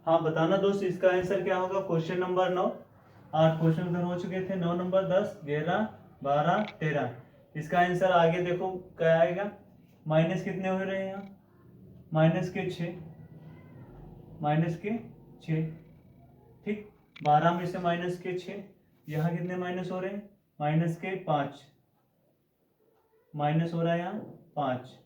हाँ बताना दोस्त, इसका आंसर क्या होगा? Question number 9। 8 क्वेश्चन उधर हो चुके थे। 9 नंबर 10 11 12 13। इसका आंसर आगे देखो क्या आएगा। माइनस कितने हो रहे हैं यहाँ? माइनस के 6, माइनस के 6। ठीक, 12 में से माइनस के 6। यहाँ कितने माइनस हो रहे हैं? माइनस के 5, माइनस हो रहा है यहाँ 5।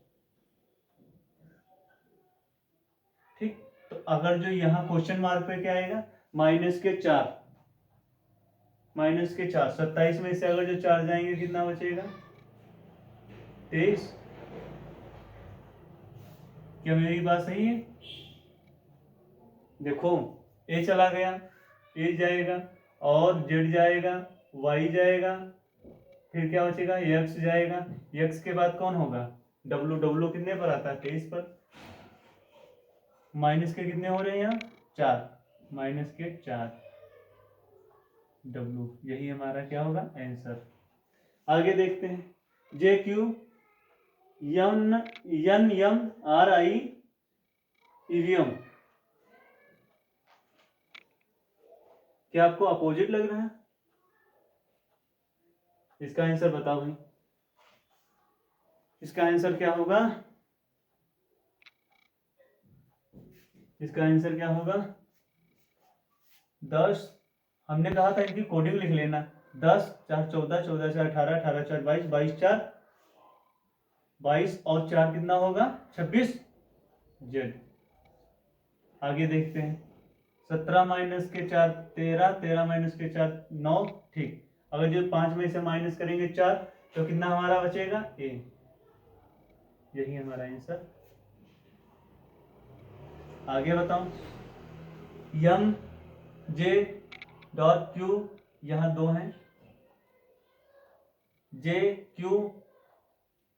ठीक, तो अगर जो यहाँ क्वेश्चन मार्क पे क्या आएगा? माइनस के 4, माइनस के 4। 27 में से अगर जो 4 जाएंगे कितना बचेगा? 23। क्या मेरी बात सही है? देखो ए चला गया, ए जाएगा और जेड जाएगा, वाई जाएगा, फिर क्या बचेगा? एक्स जाएगा। एक्स के बाद कौन होगा? डब्लू। डब्लू कितने पर आता है? 23 पर। माइनस के कितने हो रहे हैं यहाँ? 4, माइनस के 4 डब्लू। यही हमारा क्या होगा? आंसर। आगे देखते हैं। J Q N N M R I EVM, क्या आपको अपोजिट लग रहा है? इसका आंसर बताओ भाई। इसका आंसर क्या होगा? इसका आंसर क्या होगा? 10। हमने कहा था इनकी कोडिंग लिख लेना। 10 4 14, 14 से 18, 18 4 22, 22 4 22 और 4 कितना होगा? 26 जेड। आगे देखते हैं। 17 माइनस के 4 13, 13 माइनस के 4 9। ठीक, अगर जो 5 में से माइनस करेंगे 4 तो कितना हमारा बचेगा? ए। यही हमारा आंसर। आगे बताओ। एम जे डॉट क्यू, यहाँ 2 हैं। जे क्यू,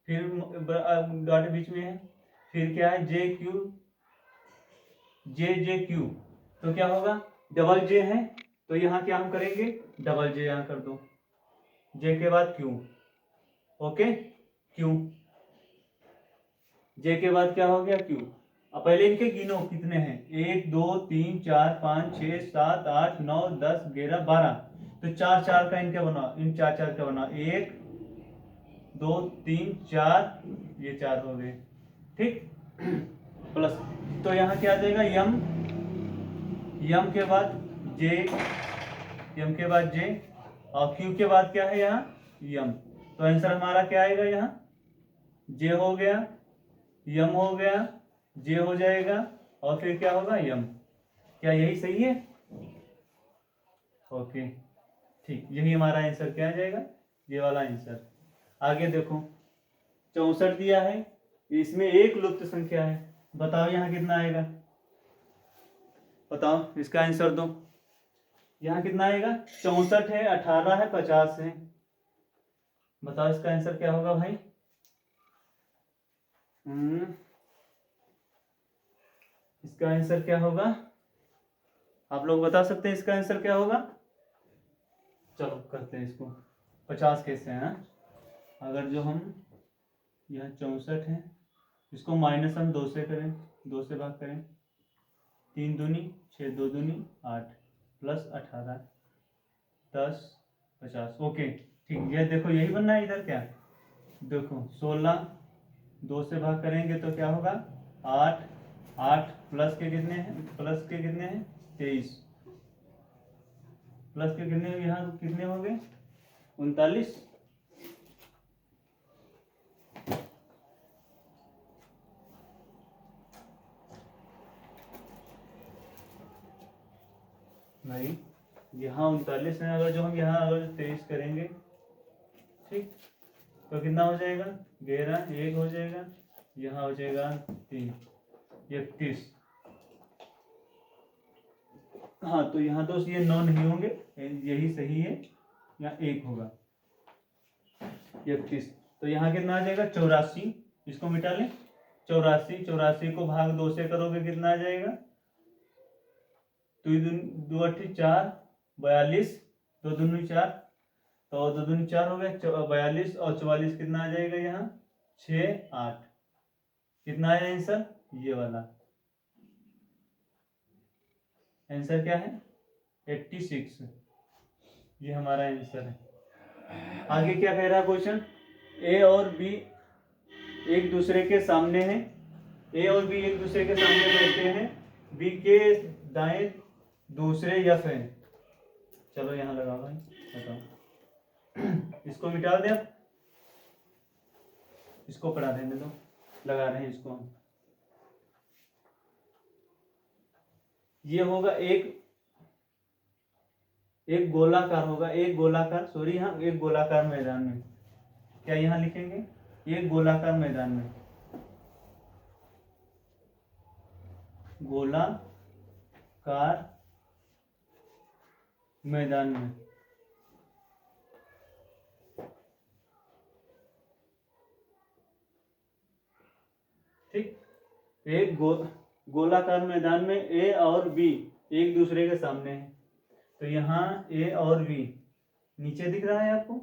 फिर डॉट बीच में है, फिर क्या है? जे क्यू, जे जे क्यू। तो क्या होगा? डबल जे है तो यहाँ क्या हम करेंगे? डबल जे यहाँ कर दो। जे के बाद क्यू। Okay, Q. जे के बाद क्या हो गया? क्यू। अब पहले इनके गिनो कितने हैं। 1 2 3 4 5 6 7 8 9 10 11 12। तो 4 4 का इनका बनाओ, इन 4 4 का बनाओ। 1 2 3 4, ये 4 हो गए। ठीक, प्लस। तो यहाँ क्या आ जाएगा? यम, यम के बाद जे, यम के बाद जे, और क्यू के बाद क्या है यहाँ? यम। तो आंसर हमारा क्या आएगा यहाँ? जे हो गया, यम हो गया, जे हो जाएगा, और फिर क्या होगा? यम। क्या यही सही है? ओके, ठीक, यही हमारा आंसर क्या आ जाएगा? ये वाला आंसर। आगे देखो। 64 दिया है, इसमें एक लुप्त संख्या है। बताओ यहाँ कितना आएगा? बताओ, इसका आंसर दो। यहाँ कितना आएगा? 64 है, 18 है, 50 है। बताओ इसका आंसर क्या होगा भाई? इसका आंसर क्या होगा? आप लोग बता सकते हैं इसका आंसर क्या होगा? चलो करते हैं इसको। 50 कैसे हैं? अगर जो हम यहाँ 64 है, इसको माइनस हम 2 से करें, 2 से भाग करें। 3 दूनी 6, 2 दूनी 8, प्लस 18 10 50। ओके, ठीक। ये देखो यही बनना है इधर। क्या देखो 16 2 से भाग करेंगे तो क्या होगा? 8 8 प्लस के कितने हैं? प्लस के कितने हैं? 23। प्लस के कितने यहाँ कितने हो गए? 39। भाई यहाँ 39 है, अगर जो हम यहाँ अगर 23 करेंगे, ठीक, तो कितना हो जाएगा? 11 1 हो जाएगा, यहाँ हो जाएगा 3 31। हाँ, तो यहाँ दोस्त ये 9 नहीं होंगे, यही सही है, यहाँ 1 होगा 31। तो यहाँ कितना आ जाएगा? 84। इसको मिटा लें। 84, 84 को भाग 2 से करोगे कितना आ जाएगा? 2 2 8 4 42, 2 दूनी 4, तो 2 दूनी 4 हो गया 42, और 44 कितना आ जाएगा यहाँ? 6 8। कितना आया आंसर? ये वाला। आंसर क्या है 86, ये हमारा आंसर है। आगे क्या कह रहा है क्वेश्चन, ए और बी एक दूसरे के सामने हैं, ए और बी एक दूसरे के सामने बैठे हैं, बी के दाएं दूसरे यफ हैं। चलो यहाँ लगा भाई, बताओ इसको मिटा दें, अब इसको पढ़ा देने दो, लगा रहे हैं इसको हम। ये होगा एक गोलाकार होगा, एक गोलाकार, सॉरी यहाँ एक गोलाकार मैदान में, क्या यहाँ लिखेंगे एक गोलाकार मैदान में, गोलाकार मैदान में, ठीक। एक गोलाकार मैदान में ए और बी एक दूसरे के सामने है, तो यहाँ ए और बी नीचे दिख रहा है आपको,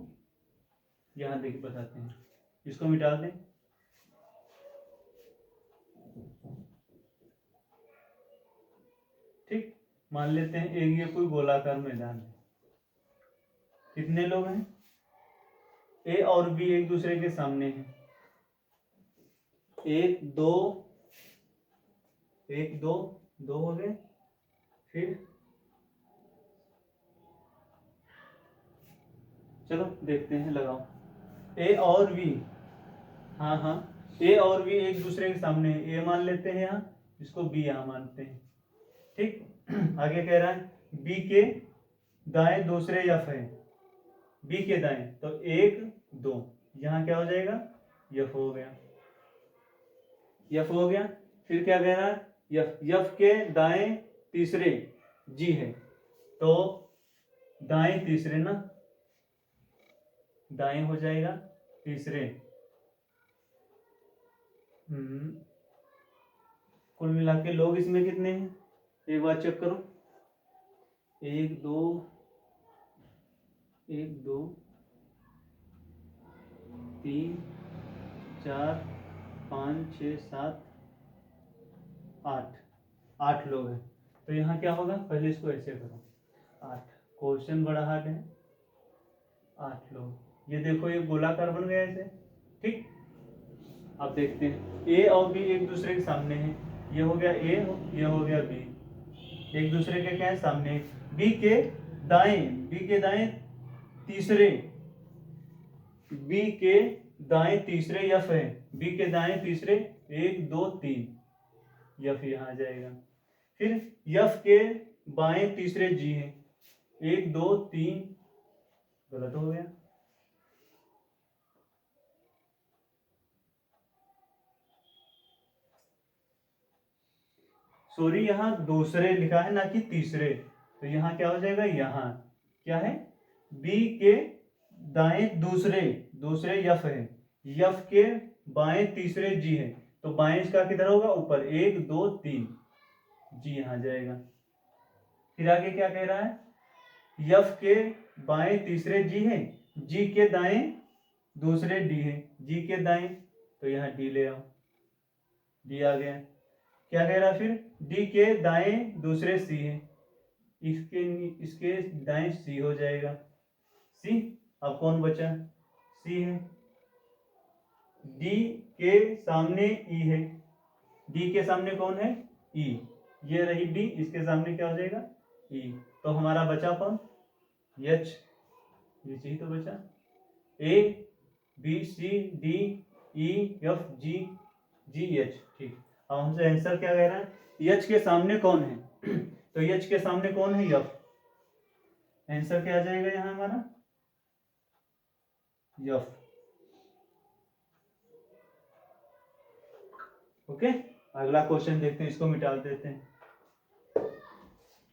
यहाँ देख बताते हैं, इसको मिटा दें। ठीक, मान लेते हैं एक ये कोई गोलाकार मैदान है, कितने लोग हैं, ए और बी एक दूसरे के सामने हैं, एक दो दो हो गए, फिर चलो देखते हैं, लगाओ ए और बी, हाँ हाँ ए और बी एक दूसरे के सामने है, ए मान लेते हैं यहाँ, इसको बी यहाँ मानते हैं, ठीक। आगे कह रहा है बी के दाएं दूसरे यफ है, बी के दाएं, तो एक दो, यहाँ क्या हो जाएगा यफ हो गया, यफ हो गया। फिर क्या कह रहा है यफ के दाएं तीसरे जी है, तो दाएं तीसरे ना, दाएं हो जाएगा तीसरे, कुल मिला के लोग इसमें कितने हैं, एक बार चेक करो, एक दो तीन चार पाँच छः सात आठ लोग हैं, तो यहाँ क्या होगा, पहले इसको ऐसे करो, 8, क्वेश्चन बड़ा हार्ड है, 8 लोग, ये देखो ये गोलाकार बन गया ऐसे, ठीक। अब देखते हैं ए और बी एक दूसरे के सामने हैं, ये हो गया ए, ये हो गया बी, एक दूसरे के क्या है सामने, बी के दाएं तीसरे, बी के दाएं तीसरे यफ है, बी के दाएं तीसरे 1 2 3, यफ यहाँ आ जाएगा। फिर यफ के बाएं तीसरे जी है, 1 2 3, गलत हो गया, सॉरी यहाँ दूसरे लिखा है ना कि तीसरे, तो यहाँ क्या हो जाएगा, यहाँ क्या है बी के दाएं दूसरे यफ है, यफ के बाएं तीसरे जी है, तो बाएं इसका किधर होगा ऊपर, 1 2 3, जी यहाँ जाएगा। फिर आगे क्या कह रहा है, यफ के बाएं तीसरे जी है, जी के दाएं दूसरे डी है, जी के दाएं, तो यहाँ डी ले आओ, डी आ गया। क्या कह रहा है फिर, डी के दाएं दूसरे सी है, इसके दाएं सी हो जाएगा, सी, अब कौन बचा, सी है, डी के सामने ई है, डी के सामने कौन है, ई, ये रही डी, इसके सामने क्या हो जाएगा ई, तो हमारा बचा कौन, एच, ये चाहिए तो बचा A B C D E F G G H, ठीक। अब हमसे आंसर क्या कह रहा है, एच के सामने कौन है, तो एच के सामने कौन है, एफ, आंसर क्या आ जाएगा यहाँ हमारा एफ, ओके। अगला क्वेश्चन देखते हैं, इसको मिटा देते हैं।